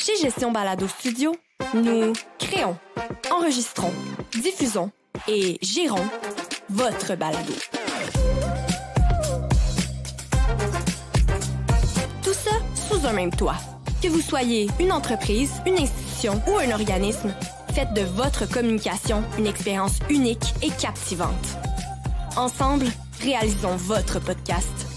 Chez Gestion Balado Studio, nous créons, enregistrons, diffusons et gérons votre balado. Tout ça sous un même toit. Que vous soyez une entreprise, une institution ou un organisme, faites de votre communication une expérience unique et captivante. Ensemble, réalisons votre podcast.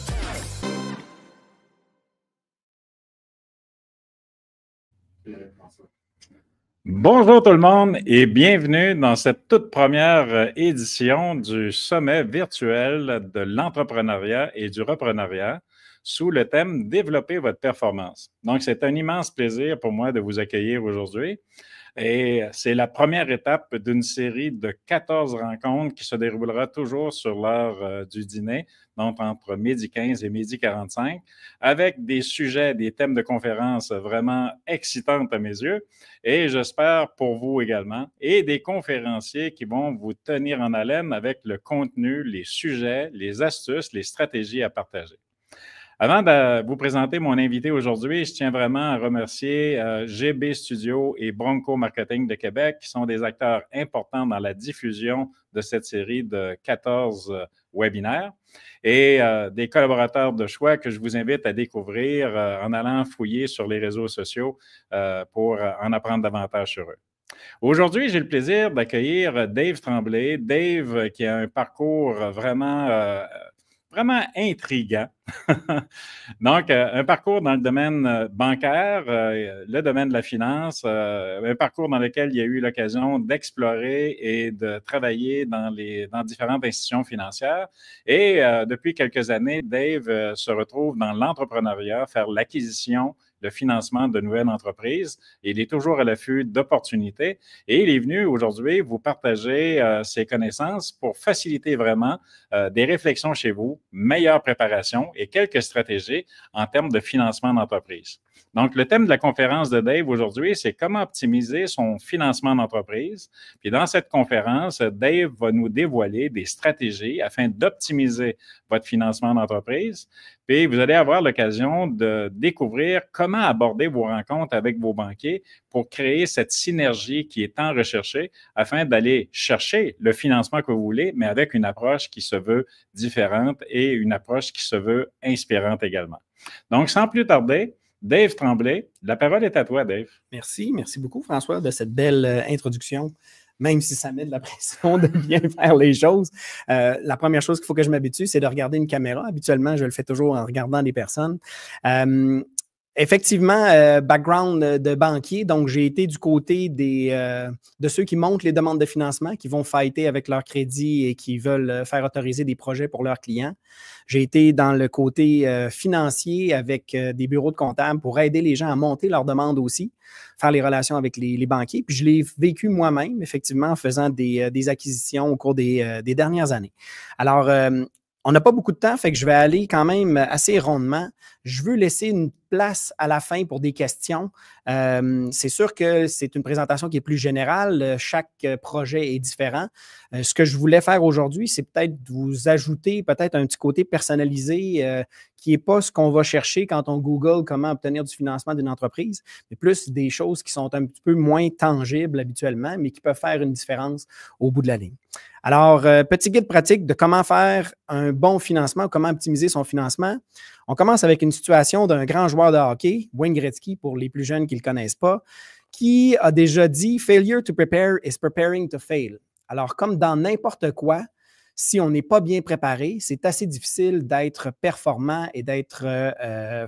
Bonjour tout le monde et bienvenue dans cette toute première édition du sommet virtuel de l'entrepreneuriat et du repreneuriat sous le thème « Développer votre performance ». Donc, c'est un immense plaisir pour moi de vous accueillir aujourd'hui. Et c'est la première étape d'une série de 14 rencontres qui se déroulera toujours sur l'heure du dîner, donc entre midi 15 et midi 45, avec des sujets, des thèmes de conférences vraiment excitants à mes yeux, et j'espère pour vous également, et des conférenciers qui vont vous tenir en haleine avec le contenu, les sujets, les astuces, les stratégies à partager. Avant de vous présenter mon invité aujourd'hui, je tiens vraiment à remercier GB Studio et Bronco Marketing de Québec, qui sont des acteurs importants dans la diffusion de cette série de 14 webinaires et des collaborateurs de choix que je vous invite à découvrir en allant fouiller sur les réseaux sociaux pour en apprendre davantage sur eux. Aujourd'hui, j'ai le plaisir d'accueillir Dave Tremblay. Dave qui a un parcours vraiment intriguant. Donc, un parcours dans le domaine bancaire, le domaine de la finance, un parcours dans lequel il y a eu l'occasion d'explorer et de travailler dans différentes institutions financières. Et depuis quelques années, Dave se retrouve dans l'entrepreneuriat, faire l'acquisition, le financement de nouvelles entreprises. Il est toujours à l'affût d'opportunités et il est venu aujourd'hui vous partager ses connaissances pour faciliter vraiment des réflexions chez vous, meilleure préparation et quelques stratégies en termes de financement d'entreprise. Donc, le thème de la conférence de Dave aujourd'hui, c'est comment optimiser son financement d'entreprise. Puis dans cette conférence, Dave va nous dévoiler des stratégies afin d'optimiser votre financement d'entreprise. Puis vous allez avoir l'occasion de découvrir comment aborder vos rencontres avec vos banquiers pour créer cette synergie qui est tant recherchée afin d'aller chercher le financement que vous voulez, mais avec une approche qui se veut différente et une approche qui se veut inspirante également. Donc, sans plus tarder, Dave Tremblay, la parole est à toi, Dave. Merci beaucoup, François, de cette belle introduction. Même si ça met de la pression de bien faire les choses. La première chose qu'il faut que je m'habitue, c'est de regarder une caméra. Habituellement, je le fais toujours en regardant des personnes. Effectivement, background de banquier, donc j'ai été du côté de ceux qui montent les demandes de financement, qui vont fighter avec leur crédit et qui veulent faire autoriser des projets pour leurs clients. J'ai été dans le côté financier avec des bureaux de comptables pour aider les gens à monter leurs demandes aussi, faire les relations avec les banquiers. Puis je l'ai vécu moi-même, effectivement, en faisant des acquisitions au cours des dernières années. Alors, on n'a pas beaucoup de temps, fait que je vais aller quand même assez rondement. Je veux laisser une place à la fin pour des questions. C'est sûr que c'est une présentation qui est plus générale. Chaque projet est différent. Ce que je voulais faire aujourd'hui, c'est peut-être vous ajouter peut-être un petit côté personnalisé qui n'est pas ce qu'on va chercher quand on Google comment obtenir du financement d'une entreprise, mais plus des choses qui sont un petit peu moins tangibles habituellement, mais qui peuvent faire une différence au bout de la ligne. Alors, petit guide pratique de comment faire un bon financement, comment optimiser son financement. On commence avec une situation d'un grand joueur de hockey, Wayne Gretzky, pour les plus jeunes qui ne le connaissent pas, qui a déjà dit « Failure to prepare is preparing to fail ». Alors, comme dans n'importe quoi, si on n'est pas bien préparé, c'est assez difficile d'être performant et d'être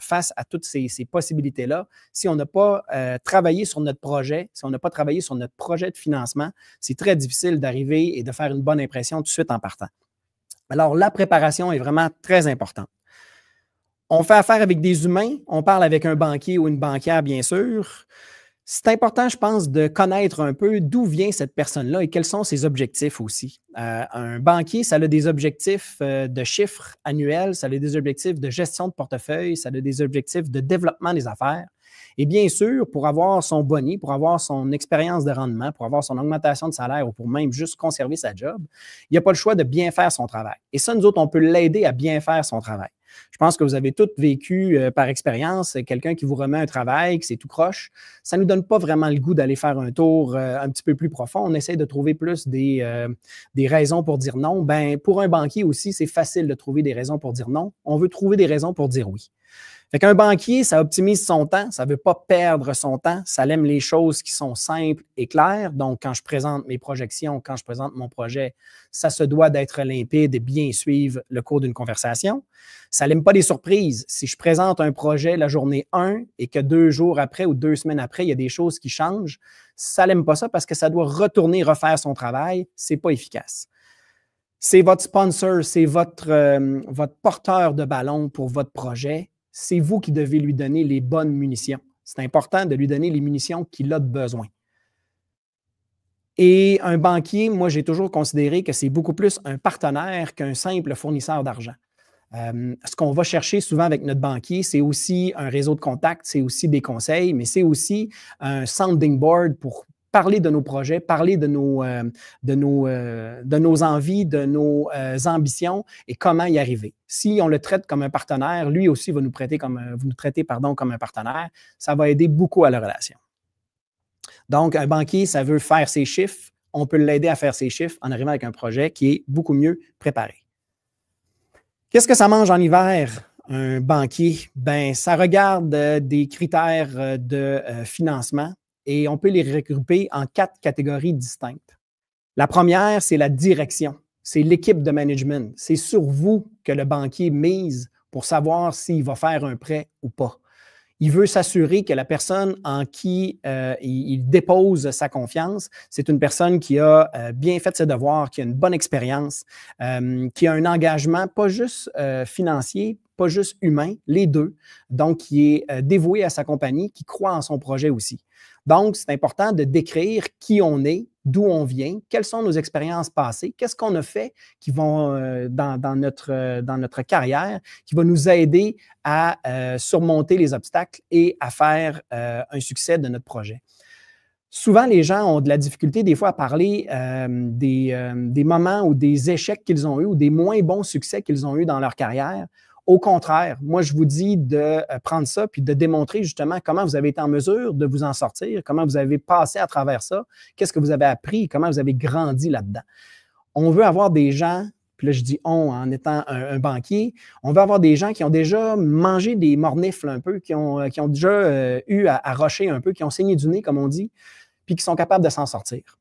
face à toutes ces possibilités-là. Si on n'a pas travaillé sur notre projet, si on n'a pas travaillé sur notre projet de financement, c'est très difficile d'arriver et de faire une bonne impression tout de suite en partant. Alors, la préparation est vraiment très importante. On fait affaire avec des humains, on parle avec un banquier ou une banquière, bien sûr. C'est important, je pense, de connaître un peu d'où vient cette personne-là et quels sont ses objectifs aussi. Un banquier, ça a des objectifs de chiffres annuels, ça a des objectifs de gestion de portefeuille, ça a des objectifs de développement des affaires. Et bien sûr, pour avoir son boni, pour avoir son expérience de rendement, pour avoir son augmentation de salaire ou pour même juste conserver sa job, il n'y a pas le choix de bien faire son travail. Et ça, nous autres, on peut l'aider à bien faire son travail. Je pense que vous avez tous vécu par expérience quelqu'un qui vous remet un travail, que c'est tout croche. Ça ne nous donne pas vraiment le goût d'aller faire un tour un petit peu plus profond. On essaie de trouver plus des raisons pour dire non. Ben, pour un banquier aussi, c'est facile de trouver des raisons pour dire non. On veut trouver des raisons pour dire oui. Fait qu'un banquier, ça optimise son temps, ça ne veut pas perdre son temps, ça aime les choses qui sont simples et claires. Donc, quand je présente mes projections, quand je présente mon projet, ça se doit d'être limpide et bien suivre le cours d'une conversation. Ça n'aime pas les surprises. Si je présente un projet la journée 1 et que 2 jours après ou 2 semaines après, il y a des choses qui changent, ça n'aime pas ça parce que ça doit retourner refaire son travail. Ce n'est pas efficace. C'est votre sponsor, c'est votre porteur de ballon pour votre projet. C'est vous qui devez lui donner les bonnes munitions. C'est important de lui donner les munitions qu'il a besoin. Et un banquier, moi, j'ai toujours considéré que c'est beaucoup plus un partenaire qu'un simple fournisseur d'argent. Ce qu'on va chercher souvent avec notre banquier, c'est aussi un réseau de contacts, c'est aussi des conseils, mais c'est aussi un sounding board pour parler de nos projets, parler de nos envies, de nos ambitions et comment y arriver. Si on le traite comme un partenaire, lui aussi va nous traiter comme un partenaire. Ça va aider beaucoup à la relation. Donc, un banquier, ça veut faire ses chiffres. On peut l'aider à faire ses chiffres en arrivant avec un projet qui est beaucoup mieux préparé. Qu'est-ce que ça mange en hiver, un banquier? Ben, ça regarde des critères de financement. Et on peut les regrouper en 4 catégories distinctes. La première, c'est la direction. C'est l'équipe de management. C'est sur vous que le banquier mise pour savoir s'il va faire un prêt ou pas. Il veut s'assurer que la personne en qui il dépose sa confiance, c'est une personne qui a bien fait ses devoirs, qui a une bonne expérience, qui a un engagement pas juste financier, pas juste humain, les deux. Donc, qui est dévoué à sa compagnie, qui croit en son projet aussi. Donc, c'est important de décrire qui on est, d'où on vient, quelles sont nos expériences passées, qu'est-ce qu'on a fait qui vont dans notre carrière, qui va nous aider à surmonter les obstacles et à faire un succès de notre projet. Souvent, les gens ont de la difficulté des fois à parler des moments ou des échecs qu'ils ont eus ou des moins bons succès qu'ils ont eus dans leur carrière. Au contraire, moi, je vous dis de prendre ça puis de démontrer justement comment vous avez été en mesure de vous en sortir, comment vous avez passé à travers ça, qu'est-ce que vous avez appris, comment vous avez grandi là-dedans. On veut avoir des gens, puis là, je dis on en étant un banquier, on veut avoir des gens qui ont déjà mangé des mornifles un peu, qui ont déjà eu à rocher un peu, qui ont saigné du nez, comme on dit, puis qui sont capables de s'en sortir.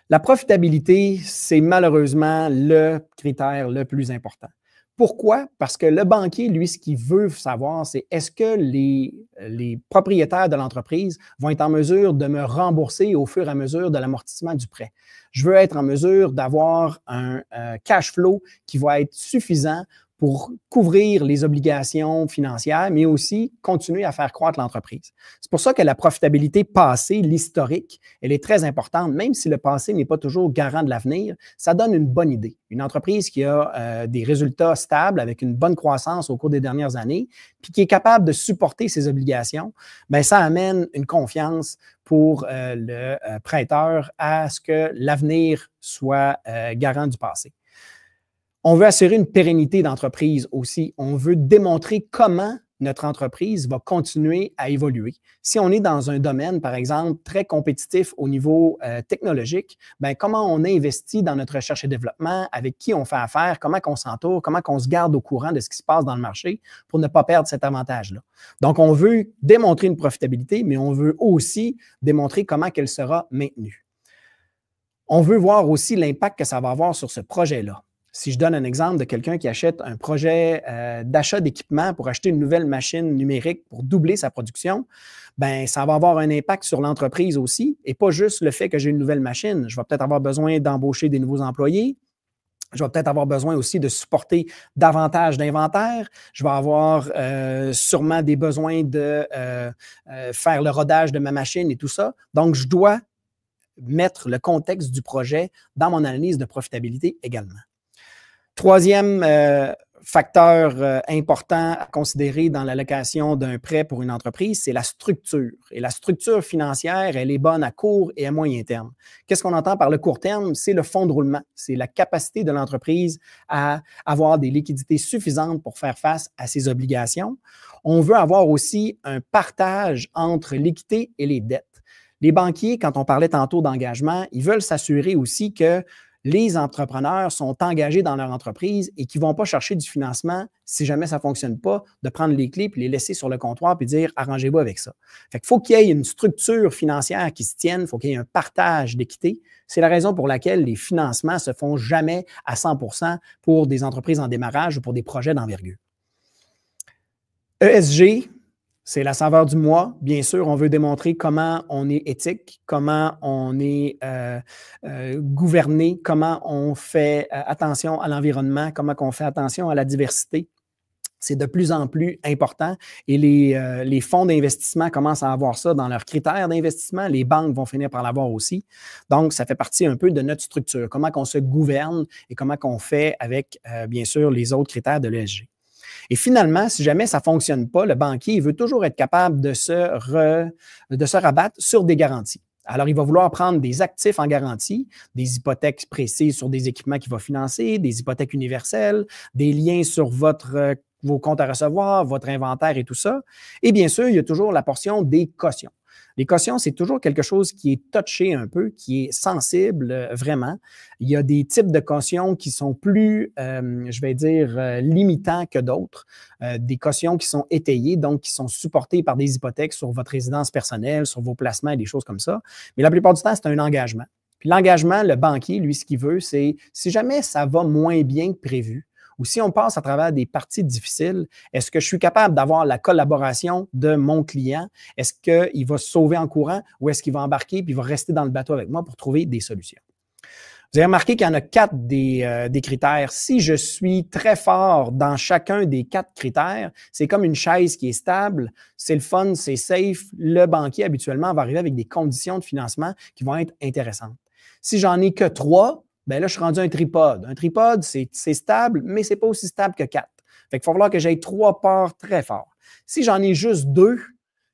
La profitabilité, c'est malheureusement le critère le plus important. Pourquoi? Parce que le banquier, lui, ce qu'il veut savoir, c'est est-ce que les propriétaires de l'entreprise vont être en mesure de me rembourser au fur et à mesure de l'amortissement du prêt. Je veux être en mesure d'avoir un cash flow qui va être suffisant pour couvrir les obligations financières, mais aussi continuer à faire croître l'entreprise. C'est pour ça que la profitabilité passée, l'historique, elle est très importante, même si le passé n'est pas toujours garant de l'avenir, ça donne une bonne idée. Une entreprise qui a des résultats stables avec une bonne croissance au cours des dernières années, puis qui est capable de supporter ses obligations, bien, ça amène une confiance pour le prêteur à ce que l'avenir soit garant du passé. On veut assurer une pérennité d'entreprise aussi. On veut démontrer comment notre entreprise va continuer à évoluer. Si on est dans un domaine, par exemple, très compétitif au niveau technologique, bien, comment on investit dans notre recherche et développement, avec qui on fait affaire, comment on s'entoure, comment on se garde au courant de ce qui se passe dans le marché pour ne pas perdre cet avantage-là. Donc, on veut démontrer une profitabilité, mais on veut aussi démontrer comment elle sera maintenue. On veut voir aussi l'impact que ça va avoir sur ce projet-là. Si je donne un exemple de quelqu'un qui achète un projet d'achat d'équipement pour acheter une nouvelle machine numérique pour doubler sa production, bien, ça va avoir un impact sur l'entreprise aussi, et pas juste le fait que j'ai une nouvelle machine. Je vais peut-être avoir besoin d'embaucher des nouveaux employés. Je vais peut-être avoir besoin aussi de supporter davantage d'inventaire. Je vais avoir sûrement des besoins de faire le rodage de ma machine et tout ça. Donc, je dois mettre le contexte du projet dans mon analyse de profitabilité également. Troisième facteur important à considérer dans l'allocation d'un prêt pour une entreprise, c'est la structure. Et la structure financière, elle est bonne à court et à moyen terme. Qu'est-ce qu'on entend par le court terme? C'est le fonds de roulement. C'est la capacité de l'entreprise à avoir des liquidités suffisantes pour faire face à ses obligations. On veut avoir aussi un partage entre l'équité et les dettes. Les banquiers, quand on parlait tantôt d'engagement, ils veulent s'assurer aussi que les entrepreneurs sont engagés dans leur entreprise et qui ne vont pas chercher du financement si jamais ça ne fonctionne pas, de prendre les clés puis les laisser sur le comptoir puis dire « arrangez-vous avec ça ». Fait qu'il faut qu'il y ait une structure financière qui se tienne, il faut qu'il y ait un partage d'équité. C'est la raison pour laquelle les financements ne se font jamais à 100% pour des entreprises en démarrage ou pour des projets d'envergure. ESG, c'est la saveur du mois. Bien sûr, on veut démontrer comment on est éthique, comment on est gouverné, comment on fait attention à l'environnement, comment on fait attention à la diversité. C'est de plus en plus important et les fonds d'investissement commencent à avoir ça dans leurs critères d'investissement. Les banques vont finir par l'avoir aussi. Donc, ça fait partie un peu de notre structure, comment on se gouverne et comment on fait avec, bien sûr, les autres critères de l'ESG. Et finalement, si jamais ça ne fonctionne pas, le banquier il veut toujours être capable de se rabattre sur des garanties. Alors, il va vouloir prendre des actifs en garantie, des hypothèques précises sur des équipements qu'il va financer, des hypothèques universelles, des liens sur vos comptes à recevoir, votre inventaire et tout ça. Et bien sûr, il y a toujours la portion des cautions. Les cautions, c'est toujours quelque chose qui est touché un peu, qui est sensible vraiment. Il y a des types de cautions qui sont plus, je vais dire, limitants que d'autres. Des cautions qui sont étayées, donc qui sont supportées par des hypothèques sur votre résidence personnelle, sur vos placements et des choses comme ça. Mais la plupart du temps, c'est un engagement. Puis l'engagement, le banquier, lui, ce qu'il veut, c'est si jamais ça va moins bien que prévu, ou si on passe à travers des parties difficiles, est-ce que je suis capable d'avoir la collaboration de mon client? Est-ce qu'il va se sauver en courant ou est-ce qu'il va embarquer puis il va rester dans le bateau avec moi pour trouver des solutions? Vous avez remarqué qu'il y en a 4 des critères. Si je suis très fort dans chacun des 4 critères, c'est comme une chaise qui est stable, c'est le fun, c'est safe. Le banquier, habituellement, va arriver avec des conditions de financement qui vont être intéressantes. Si j'en ai que 3, bien là, je suis rendu un tripode. Un tripode, c'est stable, mais ce n'est pas aussi stable que 4. Fait qu'il va falloir que j'aie 3 parts très forts. Si j'en ai juste 2,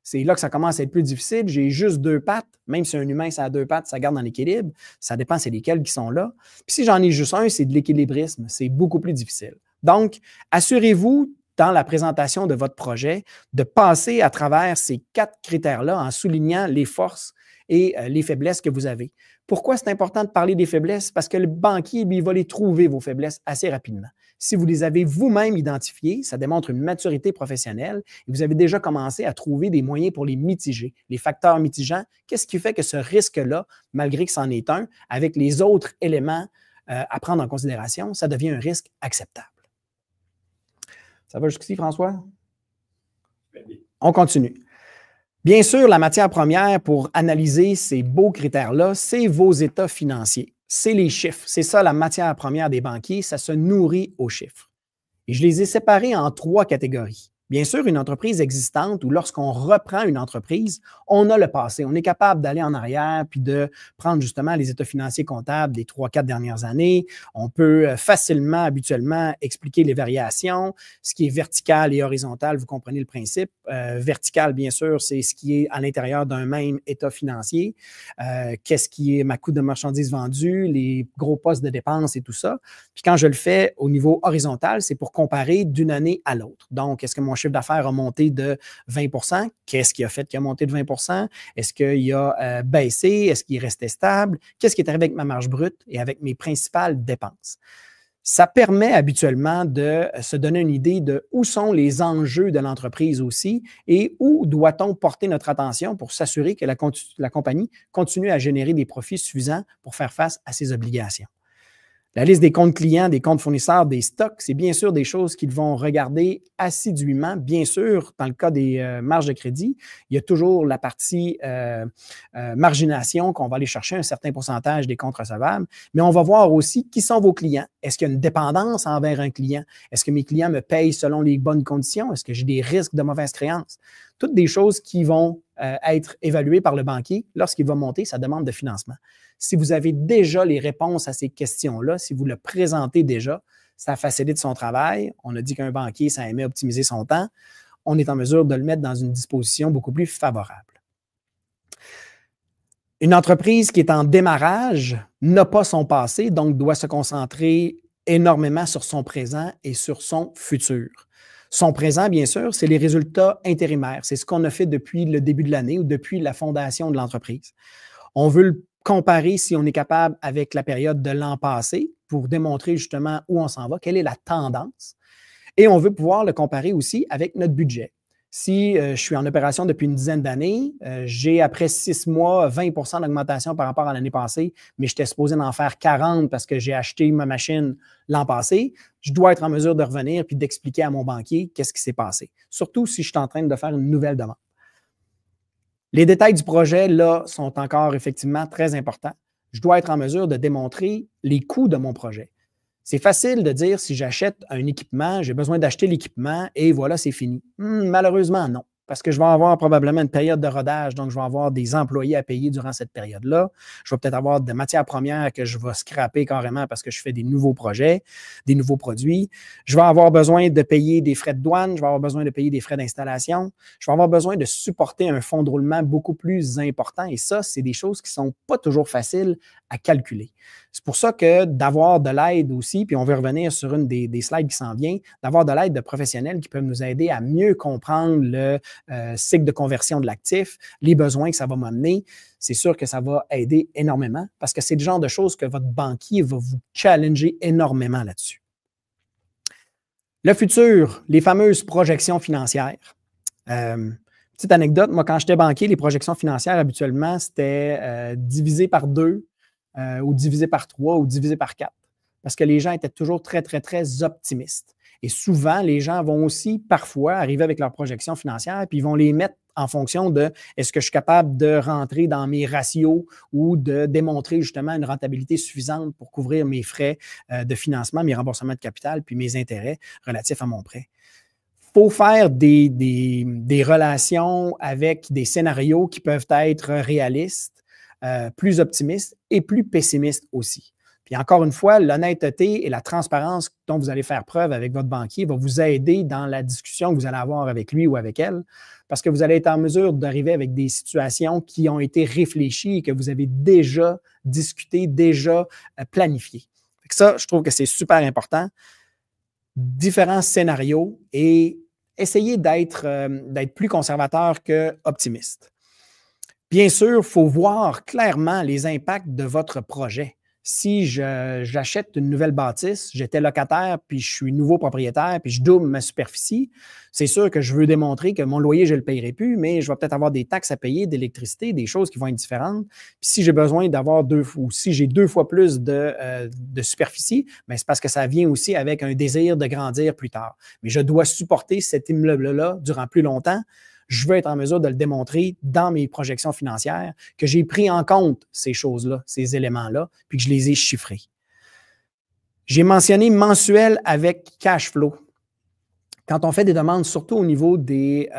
c'est là que ça commence à être plus difficile. J'ai juste 2 pattes. Même si un humain, ça a 2 pattes, ça garde dans l'équilibre. Ça dépend c'est lesquels qui sont là. Puis si j'en ai juste un, c'est de l'équilibrisme. C'est beaucoup plus difficile. Donc, assurez-vous, dans la présentation de votre projet, de passer à travers ces 4 critères-là en soulignant les forces et les faiblesses que vous avez. Pourquoi c'est important de parler des faiblesses? Parce que le banquier, lui, il va les trouver, vos faiblesses, assez rapidement. Si vous les avez vous-même identifiées, ça démontre une maturité professionnelle et vous avez déjà commencé à trouver des moyens pour les mitiger. Les facteurs mitigeants, qu'est-ce qui fait que ce risque-là, malgré que c'en est un, avec les autres éléments à prendre en considération, ça devient un risque acceptable. Ça va jusqu'ici, François? On continue. Bien sûr, la matière première pour analyser ces beaux critères-là, c'est vos états financiers. C'est les chiffres. C'est ça la matière première des banquiers. Ça se nourrit aux chiffres. Et je les ai séparés en 3 catégories. Bien sûr, une entreprise existante ou lorsqu'on reprend une entreprise, on a le passé. On est capable d'aller en arrière puis de prendre justement les états financiers comptables des 3-4 dernières années. On peut facilement, habituellement, expliquer les variations, ce qui est vertical et horizontal, vous comprenez le principe. Vertical, bien sûr, c'est ce qui est à l'intérieur d'un même état financier. Qu'est-ce qui est ma coût de marchandises vendues, les gros postes de dépenses et tout ça. Puis quand je le fais au niveau horizontal, c'est pour comparer d'une année à l'autre. Donc, est-ce que mon chiffre d'affaires a monté de 20 %? Qu'est-ce qui a fait qu'il a monté de 20 %? Est-ce qu'il a baissé? Est-ce qu'il restait stable? Qu'est-ce qui est arrivé avec ma marge brute et avec mes principales dépenses? Ça permet habituellement de se donner une idée de où sont les enjeux de l'entreprise aussi et où doit-on porter notre attention pour s'assurer que la compagnie continue à générer des profits suffisants pour faire face à ses obligations. La liste des comptes clients, des comptes fournisseurs, des stocks, c'est bien sûr des choses qu'ils vont regarder assidûment. Bien sûr, dans le cas des marges de crédit, il y a toujours la partie margination qu'on va aller chercher un certain pourcentage des comptes recevables, mais on va voir aussi qui sont vos clients. Est-ce qu'il y a une dépendance envers un client? Est-ce que mes clients me payent selon les bonnes conditions? Est-ce que j'ai des risques de mauvaise créance? Toutes des choses qui vont être évaluées par le banquier lorsqu'il va monter sa demande de financement. Si vous avez déjà les réponses à ces questions-là, si vous le présentez déjà, ça facilite son travail. On a dit qu'un banquier, ça aimait optimiser son temps. On est en mesure de le mettre dans une disposition beaucoup plus favorable. Une entreprise qui est en démarrage n'a pas son passé, donc doit se concentrer énormément sur son présent et sur son futur. Son présent, bien sûr, c'est les résultats intérimaires. C'est ce qu'on a fait depuis le début de l'année ou depuis la fondation de l'entreprise. On veut le comparer, si on est capable, avec la période de l'an passé pour démontrer justement où on s'en va, quelle est la tendance. Et on veut pouvoir le comparer aussi avec notre budget. Si je suis en opération depuis une dizaine d'années, j'ai après 6 mois 20 % d'augmentation par rapport à l'année passée, mais j'étais supposé d'en faire 40 parce que j'ai acheté ma machine l'an passé, je dois être en mesure de revenir puis d'expliquer à mon banquier qu'est-ce qui s'est passé, surtout si je suis en train de faire une nouvelle demande. Les détails du projet, là, sont encore effectivement très importants. Je dois être en mesure de démontrer les coûts de mon projet. C'est facile de dire si j'achète un équipement, j'ai besoin d'acheter l'équipement et voilà, c'est fini. Malheureusement, non. Parce que je vais avoir probablement une période de rodage, donc je vais avoir des employés à payer durant cette période-là. Je vais peut-être avoir des matières premières que je vais scraper carrément parce que je fais des nouveaux projets, des nouveaux produits. Je vais avoir besoin de payer des frais de douane, je vais avoir besoin de payer des frais d'installation. Je vais avoir besoin de supporter un fonds de roulement beaucoup plus important et ça, c'est des choses qui ne sont pas toujours faciles à calculer. C'est pour ça que d'avoir de l'aide aussi, puis on va revenir sur une des slides qui s'en vient, d'avoir de l'aide de professionnels qui peuvent nous aider à mieux comprendre le cycle de conversion de l'actif, les besoins que ça va m'amener, c'est sûr que ça va aider énormément parce que c'est le genre de choses que votre banquier va vous challenger énormément là-dessus. Le futur, les fameuses projections financières. Petite anecdote, moi quand j'étais banquier, les projections financières habituellement, c'était divisé par 2 ou divisé par 3 ou divisé par 4 parce que les gens étaient toujours très, très, très optimistes. Et souvent, les gens vont aussi parfois arriver avec leurs projections financières puis ils vont les mettre en fonction de est-ce que je suis capable de rentrer dans mes ratios ou de démontrer justement une rentabilité suffisante pour couvrir mes frais de financement, mes remboursements de capital puis mes intérêts relatifs à mon prêt. Il faut faire des relations avec des scénarios qui peuvent être réalistes, plus optimistes et plus pessimistes aussi. Puis encore une fois, l'honnêteté et la transparence dont vous allez faire preuve avec votre banquier va vous aider dans la discussion que vous allez avoir avec lui ou avec elle, parce que vous allez être en mesure d'arriver avec des situations qui ont été réfléchies et que vous avez déjà discuté, déjà planifié. Ça, je trouve que c'est super important. Différents scénarios et essayez d'être plus conservateur qu'optimiste. Bien sûr, il faut voir clairement les impacts de votre projet. Si j'achète une nouvelle bâtisse, j'étais locataire, puis je suis nouveau propriétaire, puis je double ma superficie, c'est sûr que je veux démontrer que mon loyer, je ne le payerai plus, mais je vais peut-être avoir des taxes à payer, d'électricité, des choses qui vont être différentes. Puis si j'ai besoin d'avoir si j'ai 2 fois plus de superficie, bien, c'est parce que ça vient aussi avec un désir de grandir plus tard. Mais je dois supporter cet immeuble-là durant plus longtemps. Je veux être en mesure de le démontrer dans mes projections financières, que j'ai pris en compte ces choses-là, ces éléments-là, puis que je les ai chiffrés. J'ai mentionné mensuel avec cash flow. Quand on fait des demandes, surtout au niveau des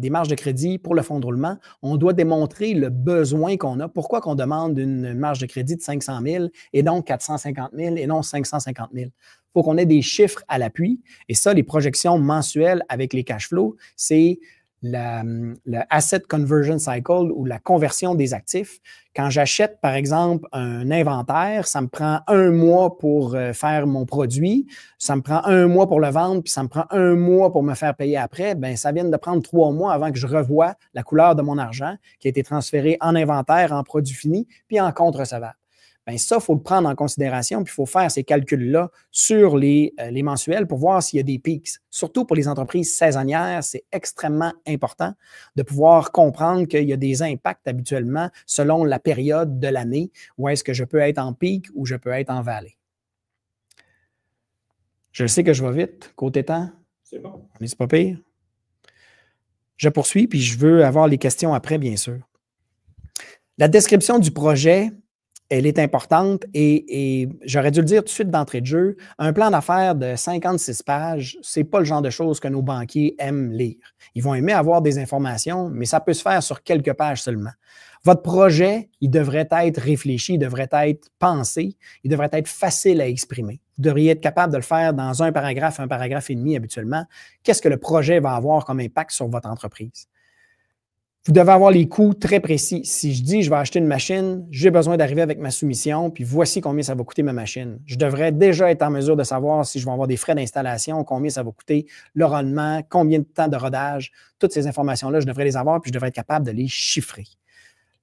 marges de crédit pour le fonds de roulement, on doit démontrer le besoin qu'on a. Pourquoi qu'on demande une marge de crédit de 500 000 et non 450 000 et non 550 000? Il faut qu'on ait des chiffres à l'appui. Et ça, les projections mensuelles avec les cash flows, c'est le Asset Conversion Cycle ou la conversion des actifs. Quand j'achète, par exemple, un inventaire, ça me prend 1 mois pour faire mon produit, ça me prend 1 mois pour le vendre, puis ça me prend 1 mois pour me faire payer après. Bien, ça vient de prendre 3 mois avant que je revoie la couleur de mon argent qui a été transféré en inventaire, en produit fini, puis en compte recevable. Bien, ça, il faut le prendre en considération, puis il faut faire ces calculs-là sur les mensuels pour voir s'il y a des pics. Surtout pour les entreprises saisonnières, c'est extrêmement important de pouvoir comprendre qu'il y a des impacts habituellement selon la période de l'année, où est-ce que je peux être en pic ou je peux être en vallée. Je sais que je vais vite, côté temps. C'est bon. Mais c'est pas pire. Je poursuis, puis je veux avoir les questions après, bien sûr. La description du projet, elle est importante et j'aurais dû le dire tout de suite d'entrée de jeu, un plan d'affaires de 56 pages, ce n'est pas le genre de choses que nos banquiers aiment lire. Ils vont aimer avoir des informations, mais ça peut se faire sur quelques pages seulement. Votre projet, il devrait être réfléchi, il devrait être pensé, il devrait être facile à exprimer. Vous devriez être capable de le faire dans un paragraphe et demi habituellement. Qu'est-ce que le projet va avoir comme impact sur votre entreprise? Vous devez avoir les coûts très précis. Si je dis je vais acheter une machine, j'ai besoin d'arriver avec ma soumission, puis voici combien ça va coûter ma machine. Je devrais déjà être en mesure de savoir si je vais avoir des frais d'installation, combien ça va coûter, le rendement, combien de temps de rodage. Toutes ces informations-là, je devrais les avoir, puis je devrais être capable de les chiffrer.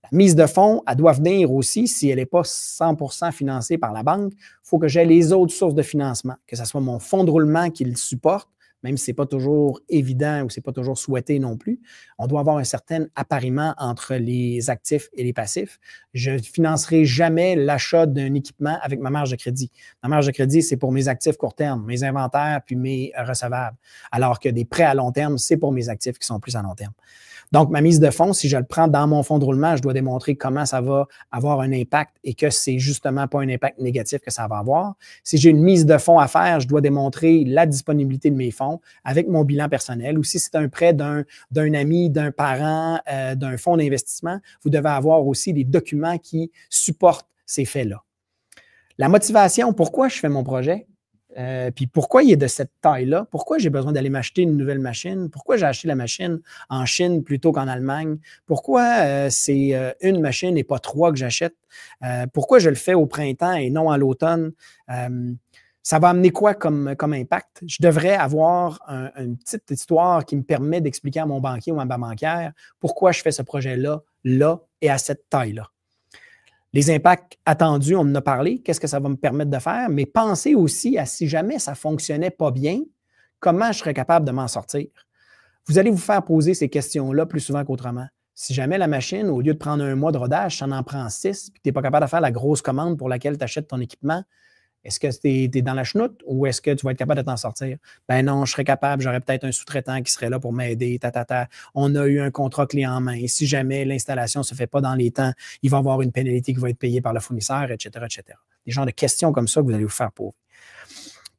La mise de fonds, elle doit venir aussi, si elle n'est pas 100% financée par la banque, il faut que j'aie les autres sources de financement, que ce soit mon fonds de roulement qui le supporte, même si ce n'est pas toujours évident ou ce n'est pas toujours souhaité non plus. On doit avoir un certain appariement entre les actifs et les passifs. Je ne financerai jamais l'achat d'un équipement avec ma marge de crédit. Ma marge de crédit, c'est pour mes actifs court terme, mes inventaires puis mes recevables. Alors que des prêts à long terme, c'est pour mes actifs qui sont plus à long terme. Donc, ma mise de fonds, si je le prends dans mon fonds de roulement, je dois démontrer comment ça va avoir un impact et que c'est justement pas un impact négatif que ça va avoir. Si j'ai une mise de fonds à faire, je dois démontrer la disponibilité de mes fonds avec mon bilan personnel. Ou si c'est un prêt d'un ami, d'un parent, d'un fonds d'investissement, vous devez avoir aussi des documents qui supportent ces faits-là. La motivation, pourquoi je fais mon projet? Puis pourquoi il est de cette taille-là? Pourquoi j'ai besoin d'aller m'acheter une nouvelle machine? Pourquoi j'ai acheté la machine en Chine plutôt qu'en Allemagne? Pourquoi c'est une machine et pas 3 que j'achète? Pourquoi je le fais au printemps et non à l'automne? Ça va amener quoi comme impact? Je devrais avoir une petite histoire qui me permet d'expliquer à mon banquier ou à ma banquière pourquoi je fais ce projet-là, là et à cette taille-là. Les impacts attendus, on en a parlé, qu'est-ce que ça va me permettre de faire, mais pensez aussi à si jamais ça ne fonctionnait pas bien, comment je serais capable de m'en sortir. Vous allez vous faire poser ces questions-là plus souvent qu'autrement. Si jamais la machine, au lieu de prendre 1 mois de rodage, ça en prend 6, puis tu n'es pas capable de faire la grosse commande pour laquelle tu achètes ton équipement, est-ce que tu es dans la chenoute ou est-ce que tu vas être capable de t'en sortir? Ben non, je serais capable, j'aurais peut-être un sous-traitant qui serait là pour m'aider, On a eu un contrat clé en main. Et si jamais l'installation ne se fait pas dans les temps, il va y avoir une pénalité qui va être payée par le fournisseur, etc., etc. Des genres de questions comme ça que vous allez vous faire poser.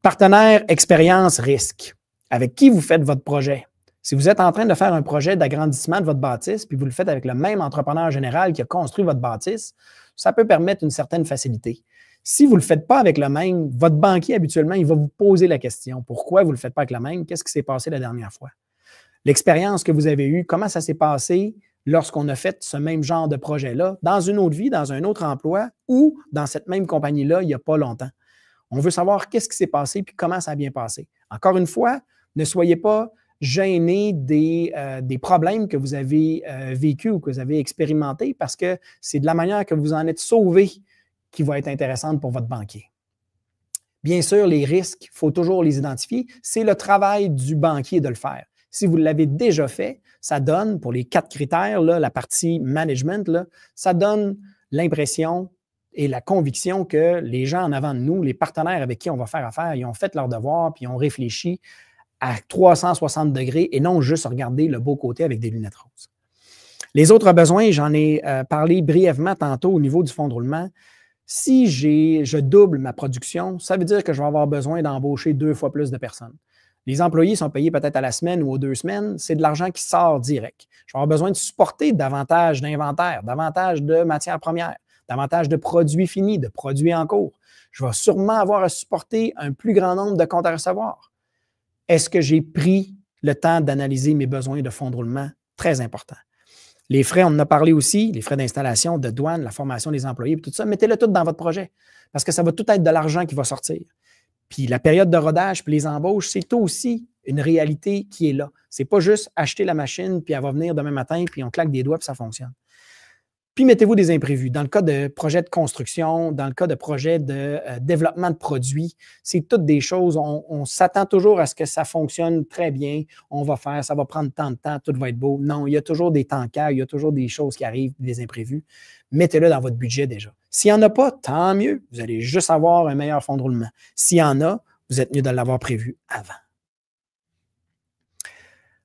Partenaire, expérience, risque. Avec qui vous faites votre projet? Si vous êtes en train de faire un projet d'agrandissement de votre bâtisse, puis vous le faites avec le même entrepreneur général qui a construit votre bâtisse, ça peut permettre une certaine facilité. Si vous ne le faites pas avec le même, votre banquier, habituellement, il va vous poser la question. Pourquoi vous ne le faites pas avec le même? Qu'est-ce qui s'est passé la dernière fois? L'expérience que vous avez eue, comment ça s'est passé lorsqu'on a fait ce même genre de projet-là, dans une autre vie, dans un autre emploi ou dans cette même compagnie-là, il n'y a pas longtemps. On veut savoir qu'est-ce qui s'est passé puis comment ça a bien passé. Encore une fois, ne soyez pas gêné des problèmes que vous avez vécus ou que vous avez expérimentés parce que c'est de la manière que vous en êtes sauvé qui va être intéressante pour votre banquier. Bien sûr, les risques, il faut toujours les identifier. C'est le travail du banquier de le faire. Si vous l'avez déjà fait, ça donne, pour les 4 critères, là, la partie management, là, ça donne l'impression et la conviction que les gens en avant de nous, les partenaires avec qui on va faire affaire, ils ont fait leur devoir puis ils ont réfléchi à 360 degrés et non juste regarder le beau côté avec des lunettes roses. Les autres besoins, j'en ai parlé brièvement tantôt au niveau du fonds de roulement. Si je double ma production, ça veut dire que je vais avoir besoin d'embaucher 2 fois plus de personnes. Les employés sont payés peut-être à la semaine ou aux 2 semaines. C'est de l'argent qui sort direct. Je vais avoir besoin de supporter davantage d'inventaire, davantage de matières premières, davantage de produits finis, de produits en cours. Je vais sûrement avoir à supporter un plus grand nombre de comptes à recevoir. Est-ce que j'ai pris le temps d'analyser mes besoins de fonds de roulement? Très important. Les frais, on en a parlé aussi, les frais d'installation, de douane, la formation des employés, tout ça, mettez-le tout dans votre projet parce que ça va tout être de l'argent qui va sortir. Puis la période de rodage, puis les embauches, c'est aussi une réalité qui est là. Ce n'est pas juste acheter la machine, puis elle va venir demain matin, puis on claque des doigts, puis ça fonctionne. Puis mettez-vous des imprévus. Dans le cas de projet de construction, dans le cas de projet de développement de produits, c'est toutes des choses, on s'attend toujours à ce que ça fonctionne très bien, on va faire, ça va prendre tant de temps, tout va être beau. Non, il y a toujours des temps-cas, il y a toujours des choses qui arrivent, des imprévus. Mettez-le dans votre budget déjà. S'il n'y en a pas, tant mieux, vous allez juste avoir un meilleur fonds de roulement. S'il y en a, vous êtes mieux de l'avoir prévu avant.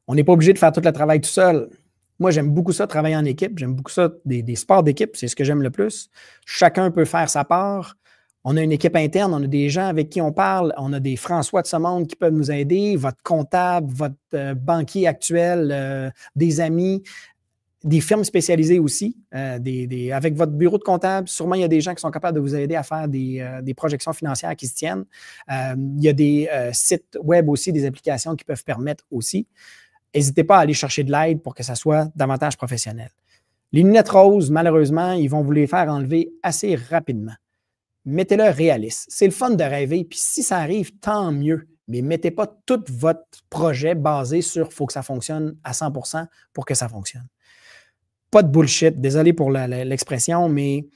On n'est pas obligé de faire tout le travail tout seul. Moi, j'aime beaucoup ça, travailler en équipe. J'aime beaucoup ça, des sports d'équipe. C'est ce que j'aime le plus. Chacun peut faire sa part. On a une équipe interne, on a des gens avec qui on parle, on a des François de ce monde qui peuvent nous aider, votre comptable, votre banquier actuel, des amis, des firmes spécialisées aussi. Avec votre bureau de comptable, sûrement il y a des gens qui sont capables de vous aider à faire des projections financières qui se tiennent. Il y a des sites web aussi, des applications qui peuvent permettre aussi. N'hésitez pas à aller chercher de l'aide pour que ça soit davantage professionnel. Les lunettes roses, malheureusement, ils vont vous les faire enlever assez rapidement. Mettez-le réaliste. C'est le fun de rêver, puis si ça arrive, tant mieux. Mais mettez pas tout votre projet basé sur « faut que ça fonctionne à 100% pour que ça fonctionne ». Pas de bullshit, désolé pour l'expression, mais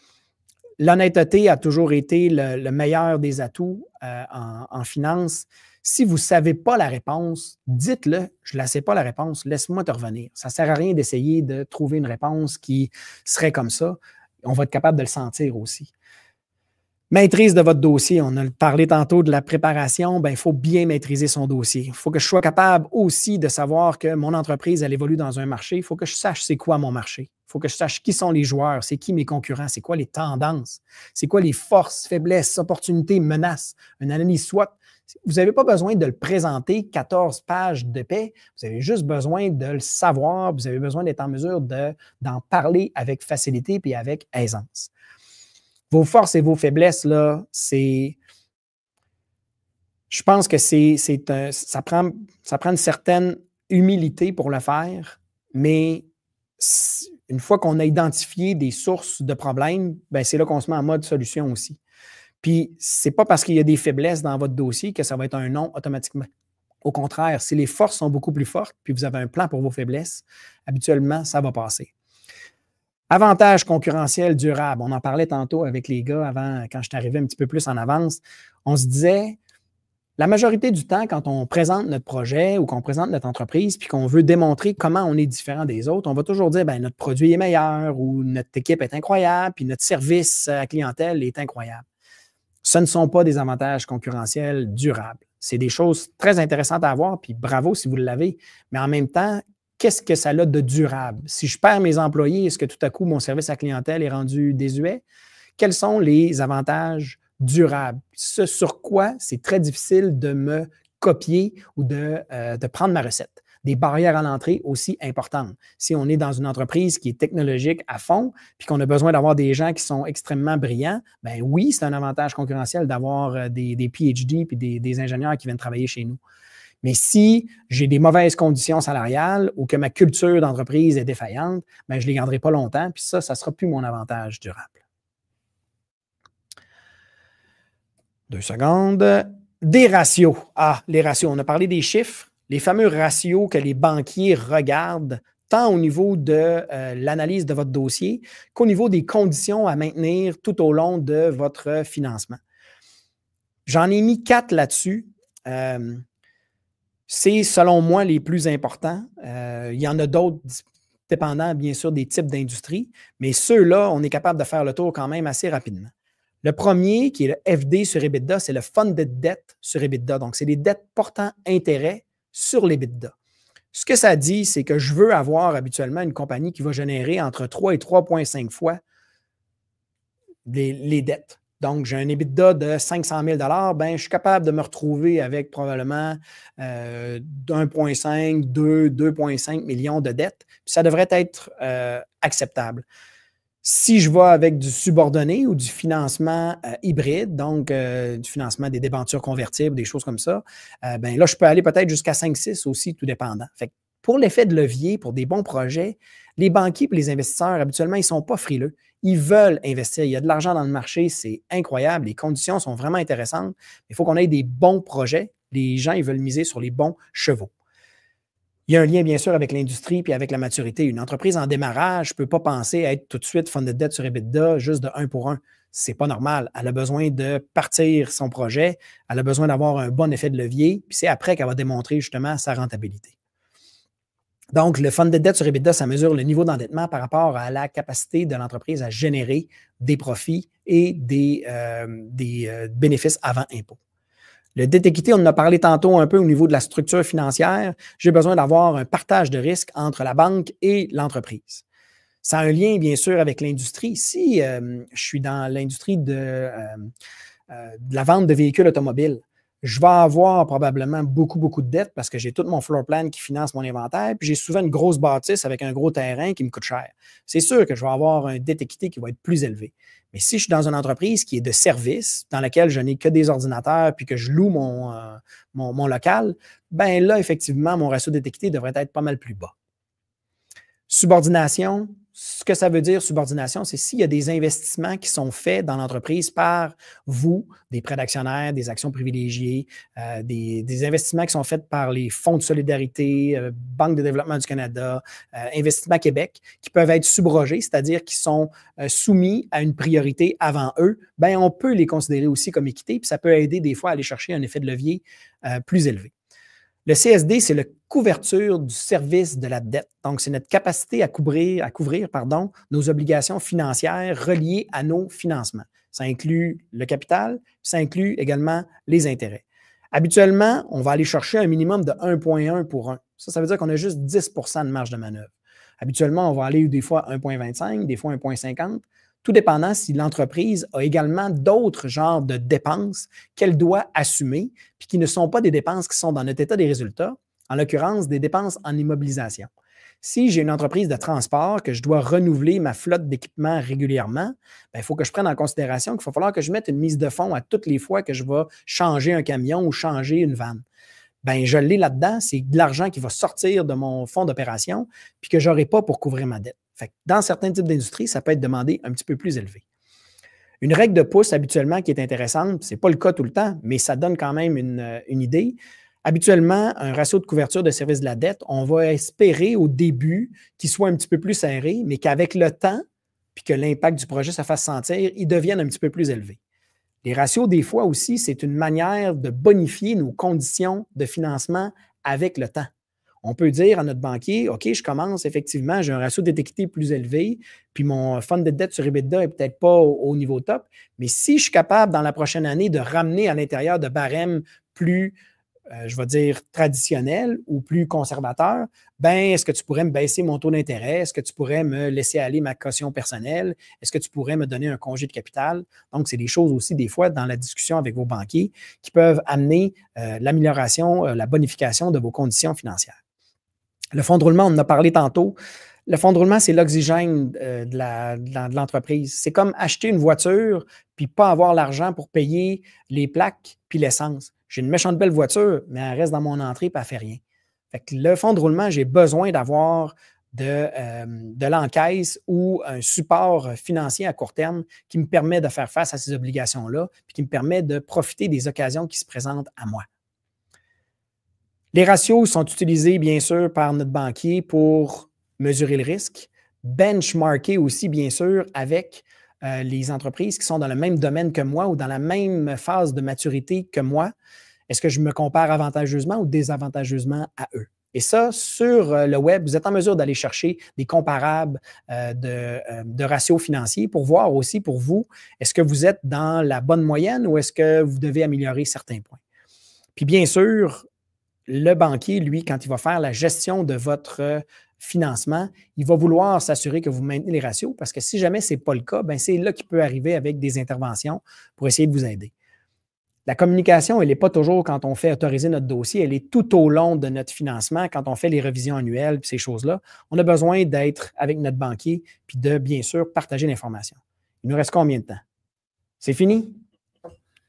l'honnêteté a toujours été le meilleur des atouts en finance. Si vous ne savez pas la réponse, dites-le, je ne la sais pas la réponse, laisse-moi te revenir. Ça ne sert à rien d'essayer de trouver une réponse qui serait comme ça. On va être capable de le sentir aussi. Maîtrise de votre dossier. On a parlé tantôt de la préparation. Il faut bien maîtriser son dossier. Il faut que je sois capable aussi de savoir que mon entreprise, elle évolue dans un marché. Il faut que je sache c'est quoi mon marché. Il faut que je sache qui sont les joueurs, c'est qui mes concurrents, c'est quoi les tendances, c'est quoi les forces, faiblesses, opportunités, menaces. Une analyse SWOT. Vous n'avez pas besoin de le présenter 14 pages de paix. Vous avez juste besoin de le savoir. Vous avez besoin d'être en mesure d'en parler avec facilité et avec aisance. Vos forces et vos faiblesses, là, je pense que ça prend une certaine humilité pour le faire, mais une fois qu'on a identifié des sources de problèmes, c'est là qu'on se met en mode solution aussi. Puis, ce n'est pas parce qu'il y a des faiblesses dans votre dossier que ça va être un non automatiquement. Au contraire, si les forces sont beaucoup plus fortes, puis vous avez un plan pour vos faiblesses, habituellement, ça va passer. Avantage concurrentiel durable. On en parlait tantôt avec les gars avant, quand je suis arrivé un petit peu plus en avance. On se disait, la majorité du temps, quand on présente notre projet ou qu'on présente notre entreprise puis qu'on veut démontrer comment on est différent des autres, on va toujours dire, notre produit est meilleur ou notre équipe est incroyable puis notre service à clientèle est incroyable. Ce ne sont pas des avantages concurrentiels durables. C'est des choses très intéressantes à avoir puis bravo si vous l'avez, mais en même temps, qu'est-ce que ça a de durable? Si je perds mes employés, est-ce que tout à coup, mon service à clientèle est rendu désuet? Quels sont les avantages durables? Ce sur quoi c'est très difficile de me copier ou de prendre ma recette. Des barrières à l'entrée aussi importantes. Si on est dans une entreprise qui est technologique à fond, puis qu'on a besoin d'avoir des gens qui sont extrêmement brillants, oui, c'est un avantage concurrentiel d'avoir des PhD puis des ingénieurs qui viennent travailler chez nous. Mais si j'ai des mauvaises conditions salariales ou que ma culture d'entreprise est défaillante, je ne les garderai pas longtemps, puis ça ne sera plus mon avantage durable. 2 secondes. Des ratios. Les ratios. On a parlé des chiffres, les fameux ratios que les banquiers regardent tant au niveau de l'analyse de votre dossier qu'au niveau des conditions à maintenir tout au long de votre financement. J'en ai mis 4 là-dessus. C'est, selon moi, les plus importants. Il y en a d'autres, dépendant, bien sûr, des types d'industrie, mais ceux-là, on est capable de faire le tour quand même assez rapidement. Le premier, qui est le FD sur EBITDA, c'est le Funded Debt sur EBITDA. Donc, c'est les dettes portant intérêt sur l'EBITDA. Ce que ça dit, c'est que je veux avoir habituellement une compagnie qui va générer entre 3 et 3,5 fois les dettes. Donc, j'ai un EBITDA de 500 000 je suis capable de me retrouver avec probablement 1,5, 2,5 millions de dettes. Puis ça devrait être acceptable. Si je vais avec du subordonné ou du financement hybride, donc du financement des débentures convertibles, des choses comme ça, là, je peux aller peut-être jusqu'à 5-6 aussi, tout dépendant. Fait que pour l'effet de levier, pour des bons projets, les banquiers et les investisseurs, habituellement, ils ne sont pas frileux. Ils veulent investir. Il y a de l'argent dans le marché, c'est incroyable. Les conditions sont vraiment intéressantes. Il faut qu'on ait des bons projets. Les gens, ils veulent miser sur les bons chevaux. Il y a un lien, bien sûr, avec l'industrie et avec la maturité. Une entreprise en démarrage ne peut pas penser à être tout de suite funded debt sur EBITDA juste de 1 pour 1. Ce n'est pas normal. Elle a besoin de partir son projet. Elle a besoin d'avoir un bon effet de levier. Puis c'est après qu'elle va démontrer justement sa rentabilité. Donc, le funded debt sur EBITDA, ça mesure le niveau d'endettement par rapport à la capacité de l'entreprise à générer des profits et des bénéfices avant impôt. Le dette équité, on en a parlé tantôt un peu au niveau de la structure financière. J'ai besoin d'avoir un partage de risque entre la banque et l'entreprise. Ça a un lien, bien sûr, avec l'industrie. Si je suis dans l'industrie de la vente de véhicules automobiles, je vais avoir probablement beaucoup de dettes parce que j'ai tout mon floor plan qui finance mon inventaire, puis j'ai souvent une grosse bâtisse avec un gros terrain qui me coûte cher. C'est sûr que je vais avoir un dette équité qui va être plus élevé. Mais si je suis dans une entreprise qui est de service, dans laquelle je n'ai que des ordinateurs puis que je loue mon local, bien là, effectivement, mon ratio de dette équité devrait être pas mal plus bas. Subordination, ce que ça veut dire, subordination, c'est s'il y a des investissements qui sont faits dans l'entreprise par vous, des prêts d'actionnaires, des actions privilégiées, des investissements qui sont faits par les fonds de solidarité, Banque de développement du Canada, Investissement Québec, qui peuvent être subrogés, c'est-à-dire qui sont soumis à une priorité avant eux, bien, on peut les considérer aussi comme équité, puis ça peut aider des fois à aller chercher un effet de levier plus élevé. Le CSD, c'est la couverture du service de la dette. Donc, c'est notre capacité à couvrir nos obligations financières reliées à nos financements. Ça inclut le capital, puis ça inclut également les intérêts. Habituellement, on va aller chercher un minimum de 1,1 pour 1. Ça veut dire qu'on a juste 10 de marge de manœuvre. Habituellement, on va aller des fois 1,25, des fois 1,50, tout dépendant si l'entreprise a également d'autres genres de dépenses qu'elle doit assumer, puis qui ne sont pas des dépenses qui sont dans notre état des résultats, en l'occurrence des dépenses en immobilisation. Si j'ai une entreprise de transport, que je dois renouveler ma flotte d'équipements régulièrement, il faut que je prenne en considération qu'il va falloir que je mette une mise de fonds à toutes les fois que je vais changer un camion ou changer une vanne. Bien, je l'ai là-dedans, c'est de l'argent qui va sortir de mon fonds d'opération puis que je n'aurai pas pour couvrir ma dette. Fait que dans certains types d'industries, ça peut être demandé un petit peu plus élevé. Une règle de pouce, habituellement, qui est intéressante, ce n'est pas le cas tout le temps, mais ça donne quand même une idée. Habituellement, un ratio de couverture de service de la dette, on va espérer au début qu'il soit un petit peu plus serré, mais qu'avec le temps, puis que l'impact du projet se fasse sentir, il devienne un petit peu plus élevé. Les ratios, des fois aussi, c'est une manière de bonifier nos conditions de financement avec le temps. On peut dire à notre banquier, OK, je commence effectivement, j'ai un ratio de dette équité plus élevé, puis mon fund de dette sur EBITDA n'est peut-être pas au niveau top, mais si je suis capable dans la prochaine année de ramener à l'intérieur de barèmes plus, je vais dire, traditionnels ou plus conservateurs, bien, est-ce que tu pourrais me baisser mon taux d'intérêt? Est-ce que tu pourrais me laisser aller ma caution personnelle? Est-ce que tu pourrais me donner un congé de capital? Donc, c'est des choses aussi, des fois, dans la discussion avec vos banquiers qui peuvent amener l'amélioration, la bonification de vos conditions financières. Le fonds de roulement, on en a parlé tantôt. Le fonds de roulement, c'est l'oxygène de l'entreprise. C'est comme acheter une voiture puis pas avoir l'argent pour payer les plaques puis l'essence. J'ai une méchante belle voiture, mais elle reste dans mon entrée et elle ne fait rien. Fait que le fonds de roulement, j'ai besoin d'avoir de l'encaisse ou un support financier à court terme qui me permet de faire face à ces obligations-là puis qui me permet de profiter des occasions qui se présentent à moi. Les ratios sont utilisés, bien sûr, par notre banquier pour mesurer le risque, benchmarker aussi, bien sûr, avec les entreprises qui sont dans le même domaine que moi ou dans la même phase de maturité que moi. Est-ce que je me compare avantageusement ou désavantageusement à eux? Et ça, sur le web, vous êtes en mesure d'aller chercher des comparables de ratios financiers pour voir aussi pour vous, est-ce que vous êtes dans la bonne moyenne ou est-ce que vous devez améliorer certains points? Puis bien sûr, le banquier, lui, quand il va faire la gestion de votre financement, il va vouloir s'assurer que vous maintenez les ratios parce que si jamais ce n'est pas le cas, bien, c'est là qu'il peut arriver avec des interventions pour essayer de vous aider. La communication, elle n'est pas toujours quand on fait autoriser notre dossier, elle est tout au long de notre financement, quand on fait les revisions annuelles et ces choses-là. On a besoin d'être avec notre banquier puis de, bien sûr, partager l'information. Il nous reste combien de temps? C'est fini?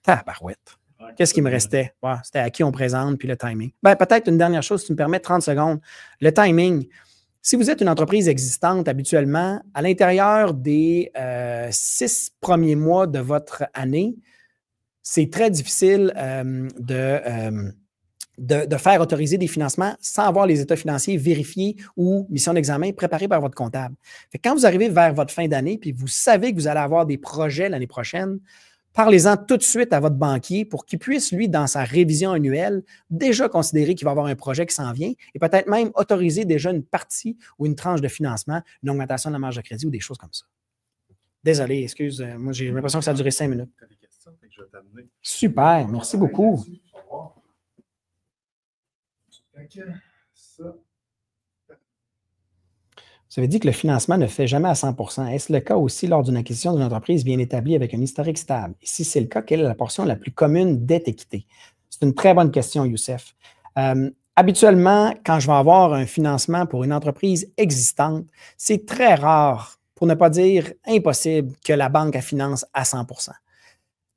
Tabarouette. Qu'est-ce qui me restait? Ouais, c'était à qui on présente, puis le timing. Bien, peut-être une dernière chose, si tu me permets, 30 secondes. Le timing. Si vous êtes une entreprise existante, habituellement, à l'intérieur des 6 premiers mois de votre année, c'est très difficile de faire autoriser des financements sans avoir les états financiers vérifiés ou mission d'examen préparés par votre comptable. Fait que quand vous arrivez vers votre fin d'année, puis vous savez que vous allez avoir des projets l'année prochaine, parlez-en tout de suite à votre banquier pour qu'il puisse, lui, dans sa révision annuelle, déjà considérer qu'il va avoir un projet qui s'en vient et peut-être même autoriser déjà une partie ou une tranche de financement, une augmentation de la marge de crédit ou des choses comme ça. Désolé, excuse, moi j'ai l'impression que ça a duré 5 minutes. Super, merci beaucoup. Vous avez dit que le financement ne fait jamais à 100 %. Est-ce le cas aussi lors d'une acquisition d'une entreprise bien établie avec un historique stable? Et si c'est le cas, quelle est la portion la plus commune dette-équité? C'est une très bonne question, Youssef. Habituellement, quand je vais avoir un financement pour une entreprise existante, c'est très rare, pour ne pas dire impossible, que la banque finance à 100 %.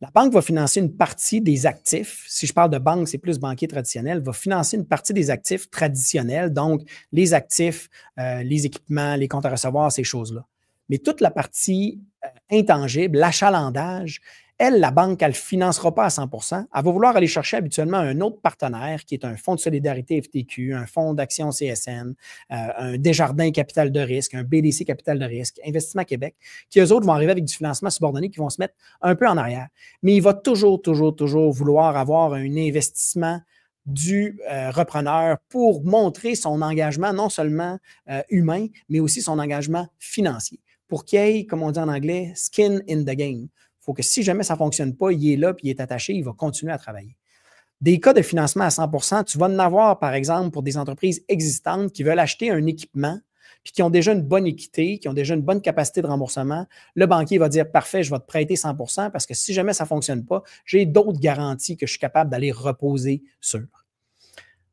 La banque va financer une partie des actifs. Si je parle de banque, c'est plus banquier traditionnel, va financer une partie des actifs traditionnels, donc les actifs, les équipements, les comptes à recevoir, ces choses-là. Mais toute la partie intangible, l'achalandage, elle, la banque, elle ne financera pas à 100 %. Elle va vouloir aller chercher habituellement un autre partenaire qui est un fonds de solidarité FTQ, un fonds d'action CSN, un Desjardins Capital de risque, un BDC Capital de risque, Investissement Québec, qui eux autres vont arriver avec du financement subordonné qui vont se mettre un peu en arrière. Mais il va toujours vouloir avoir un investissement du repreneur pour montrer son engagement non seulement humain, mais aussi son engagement financier. Pour qu'il y ait, comme on dit en anglais, skin in the game. Il faut que si jamais ça ne fonctionne pas, il est là puis il est attaché, il va continuer à travailler. Des cas de financement à 100 %, tu vas en avoir, par exemple, pour des entreprises existantes qui veulent acheter un équipement puis qui ont déjà une bonne équité, qui ont déjà une bonne capacité de remboursement. Le banquier va dire, parfait, je vais te prêter 100 % parce que si jamais ça ne fonctionne pas, j'ai d'autres garanties que je suis capable d'aller reposer sur.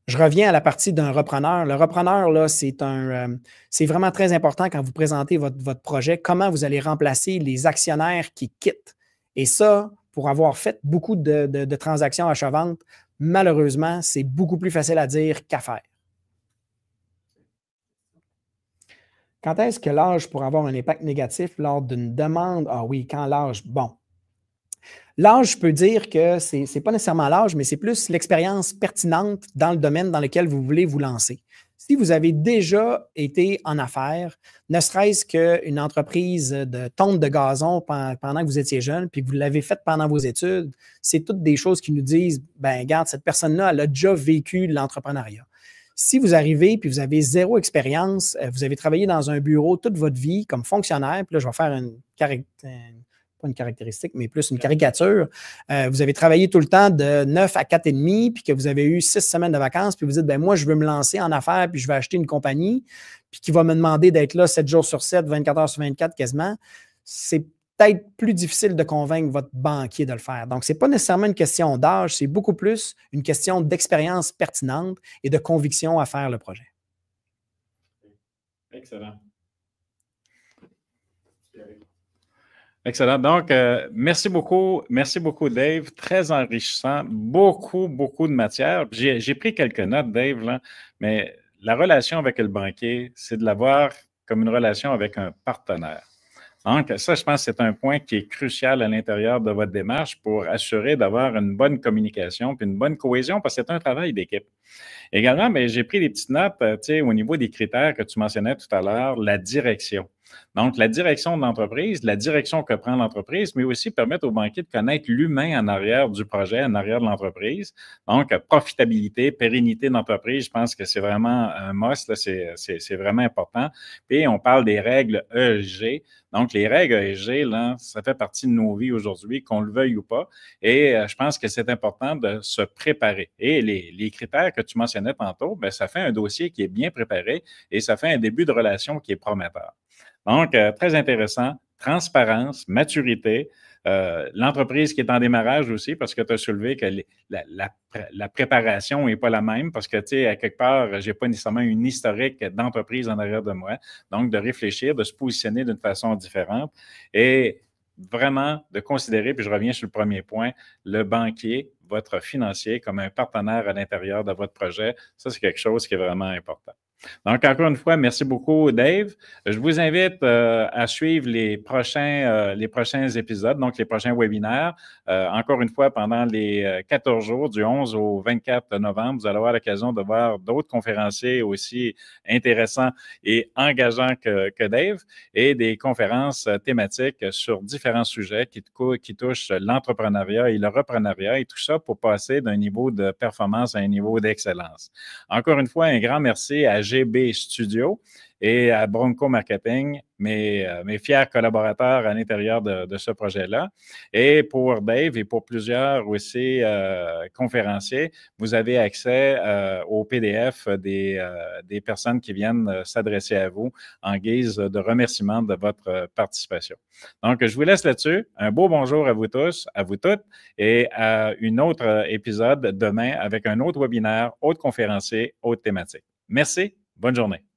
Je reviens à la partie d'un repreneur. Le repreneur, là, c'est vraiment très important quand vous présentez votre projet, comment vous allez remplacer les actionnaires qui quittent. Et ça, pour avoir fait beaucoup de transactions achat-vente, malheureusement, c'est beaucoup plus facile à dire qu'à faire. Quand est-ce que l'âge pourrait avoir un impact négatif lors d'une demande? Ah oui, quand l'âge? Bon. L'âge, je peux dire que ce n'est pas nécessairement l'âge, mais c'est plus l'expérience pertinente dans le domaine dans lequel vous voulez vous lancer. Si vous avez déjà été en affaires, ne serait-ce qu'une entreprise de tonte de gazon pendant que vous étiez jeune, puis que vous l'avez faite pendant vos études, c'est toutes des choses qui nous disent, ben regarde, cette personne-là, elle a déjà vécu l'entrepreneuriat. Si vous arrivez puis vous avez zéro expérience, vous avez travaillé dans un bureau toute votre vie comme fonctionnaire, puis là, je vais faire pas une caractéristique, mais plus une caricature. Vous avez travaillé tout le temps de 9 à 4,5, puis que vous avez eu 6 semaines de vacances, puis vous dites, ben moi, je veux me lancer en affaires, puis je vais acheter une compagnie, puis qui va me demander d'être là 7 jours sur 7, 24 heures sur 24 quasiment. C'est peut-être plus difficile de convaincre votre banquier de le faire. Donc, ce n'est pas nécessairement une question d'âge, c'est beaucoup plus une question d'expérience pertinente et de conviction à faire le projet. Excellent. Excellent. Donc, merci beaucoup, Dave. Très enrichissant. Beaucoup de matière. J'ai pris quelques notes, Dave, là, mais la relation avec le banquier, c'est de l'avoir comme une relation avec un partenaire. Donc, ça, je pense que c'est un point qui est crucial à l'intérieur de votre démarche pour assurer d'avoir une bonne communication puis une bonne cohésion parce que c'est un travail d'équipe. Également, mais j'ai pris des petites notes au niveau des critères que tu mentionnais tout à l'heure, la direction. Donc, la direction de l'entreprise, la direction que prend l'entreprise, mais aussi permettre au banquier de connaître l'humain en arrière du projet, en arrière de l'entreprise. Donc, profitabilité, pérennité d'entreprise, je pense que c'est vraiment un must, là, c'est vraiment important. Puis, on parle des règles ESG. Donc, les règles ESG, là, ça fait partie de nos vies aujourd'hui, qu'on le veuille ou pas. Et je pense que c'est important de se préparer. Et les critères que tu mentionnais tantôt, bien, ça fait un dossier qui est bien préparé et ça fait un début de relation qui est prometteur. Donc, très intéressant. Transparence, maturité, l'entreprise qui est en démarrage aussi, parce que tu as soulevé que la préparation n'est pas la même, parce que, tu sais, à quelque part, je n'ai pas nécessairement une historique d'entreprise en arrière de moi. Donc, de réfléchir, de se positionner d'une façon différente et vraiment de considérer, puis je reviens sur le premier point, le banquier, votre financier, comme un partenaire à l'intérieur de votre projet. Ça, c'est quelque chose qui est vraiment important. Donc, encore une fois, merci beaucoup, Dave. Je vous invite à suivre les prochains épisodes, donc les prochains webinaires. Encore une fois, pendant les 14 jours, du 11 au 24 novembre, vous allez avoir l'occasion de voir d'autres conférenciers aussi intéressants et engageants que Dave et des conférences thématiques sur différents sujets qui touchent l'entrepreneuriat et le reprenariat et tout ça pour passer d'un niveau de performance à un niveau d'excellence. Encore une fois, un grand merci à GB Studio et à Bronco Marketing, mes fiers collaborateurs à l'intérieur de ce projet-là. Et pour Dave et pour plusieurs aussi conférenciers, vous avez accès au PDF des personnes qui viennent s'adresser à vous en guise de remerciement de votre participation. Donc, je vous laisse là-dessus. Un beau bonjour à vous tous, à vous toutes, et à un autre épisode demain avec un autre webinaire, autre conférencier, autre thématique. Merci, bonne journée.